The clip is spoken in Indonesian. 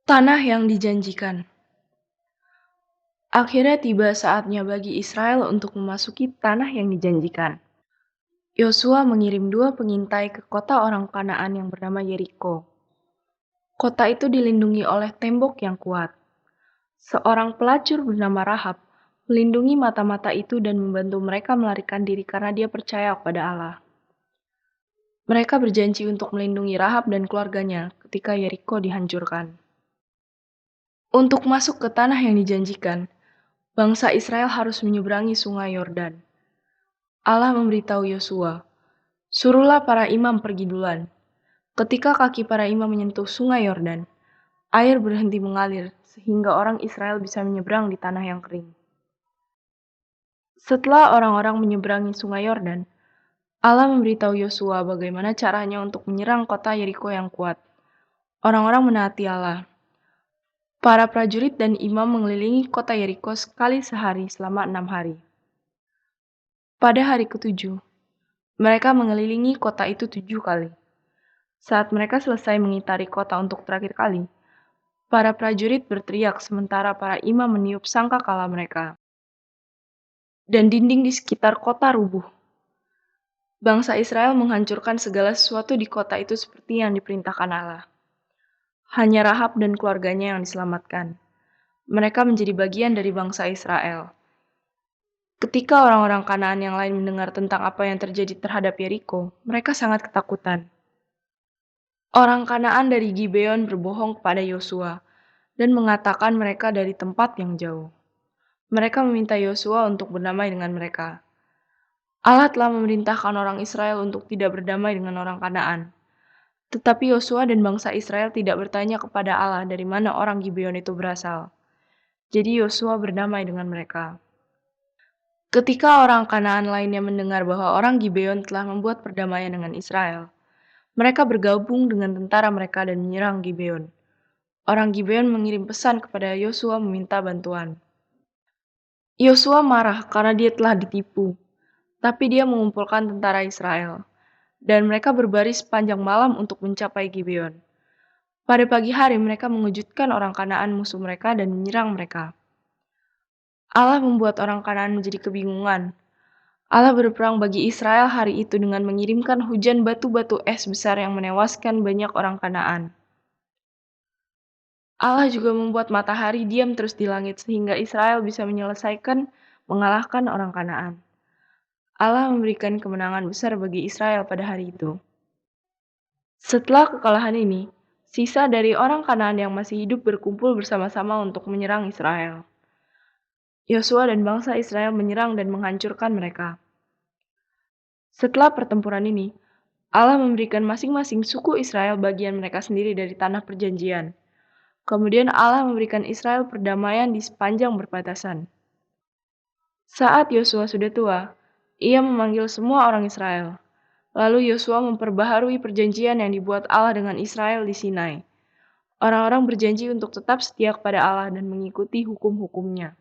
Tanah yang dijanjikan. Akhirnya tiba saatnya bagi Israel untuk memasuki tanah yang dijanjikan. Yosua mengirim 2 pengintai ke kota orang Kanaan yang bernama Yeriko. Kota itu dilindungi oleh tembok yang kuat. Seorang pelacur bernama Rahab melindungi mata-mata itu dan membantu mereka melarikan diri karena dia percaya kepada Allah. Mereka berjanji untuk melindungi Rahab dan keluarganya ketika Yeriko dihancurkan. Untuk masuk ke tanah yang dijanjikan, bangsa Israel harus menyeberangi sungai Yordan. Allah memberitahu Yosua, "Suruhlah para imam pergi duluan." Ketika kaki para imam menyentuh sungai Yordan, air berhenti mengalir sehingga orang Israel bisa menyeberang di tanah yang kering. Setelah orang-orang menyeberangi sungai Yordan, Allah memberitahu Yosua bagaimana caranya untuk menyerang kota Yeriko yang kuat. Orang-orang menaati Allah. Para prajurit dan imam mengelilingi kota Yeriko sekali sehari selama 6 hari. Pada hari ketujuh, mereka mengelilingi kota itu 7 kali. Saat mereka selesai mengitari kota untuk terakhir kali, para prajurit berteriak sementara para imam meniup sangkakala mereka. Dan dinding di sekitar kota rubuh. Bangsa Israel menghancurkan segala sesuatu di kota itu seperti yang diperintahkan Allah. Hanya Rahab dan keluarganya yang diselamatkan. Mereka menjadi bagian dari bangsa Israel. Ketika orang-orang Kanaan yang lain mendengar tentang apa yang terjadi terhadap Yeriko, mereka sangat ketakutan. Orang Kanaan dari Gibeon berbohong kepada Yosua dan mengatakan mereka dari tempat yang jauh. Mereka meminta Yosua untuk berdamai dengan mereka. Allah telah memerintahkan orang Israel untuk tidak berdamai dengan orang Kanaan. Tetapi Yosua dan bangsa Israel tidak bertanya kepada Allah dari mana orang Gibeon itu berasal. Jadi Yosua berdamai dengan mereka. Ketika orang Kanaan lainnya mendengar bahwa orang Gibeon telah membuat perdamaian dengan Israel, mereka bergabung dengan tentara mereka dan menyerang Gibeon. Orang Gibeon mengirim pesan kepada Yosua meminta bantuan. Yosua marah karena dia telah ditipu, tapi dia mengumpulkan tentara Israel, dan mereka berbaris sepanjang malam untuk mencapai Gibeon. Pada pagi hari mereka mengejutkan orang Kanaan musuh mereka dan menyerang mereka. Allah membuat orang Kanaan menjadi kebingungan. Allah berperang bagi Israel hari itu dengan mengirimkan hujan batu-batu es besar yang menewaskan banyak orang Kanaan. Allah juga membuat matahari diam terus di langit sehingga Israel bisa mengalahkan orang Kanaan. Allah memberikan kemenangan besar bagi Israel pada hari itu. Setelah kekalahan ini, sisa dari orang Kanaan yang masih hidup berkumpul bersama-sama untuk menyerang Israel. Yosua dan bangsa Israel menyerang dan menghancurkan mereka. Setelah pertempuran ini, Allah memberikan masing-masing suku Israel bagian mereka sendiri dari tanah perjanjian. Kemudian Allah memberikan Israel perdamaian di sepanjang perbatasan. Saat Yosua sudah tua, ia memanggil semua orang Israel. Lalu Yosua memperbaharui perjanjian yang dibuat Allah dengan Israel di Sinai. Orang-orang berjanji untuk tetap setia kepada Allah dan mengikuti hukum-hukumnya.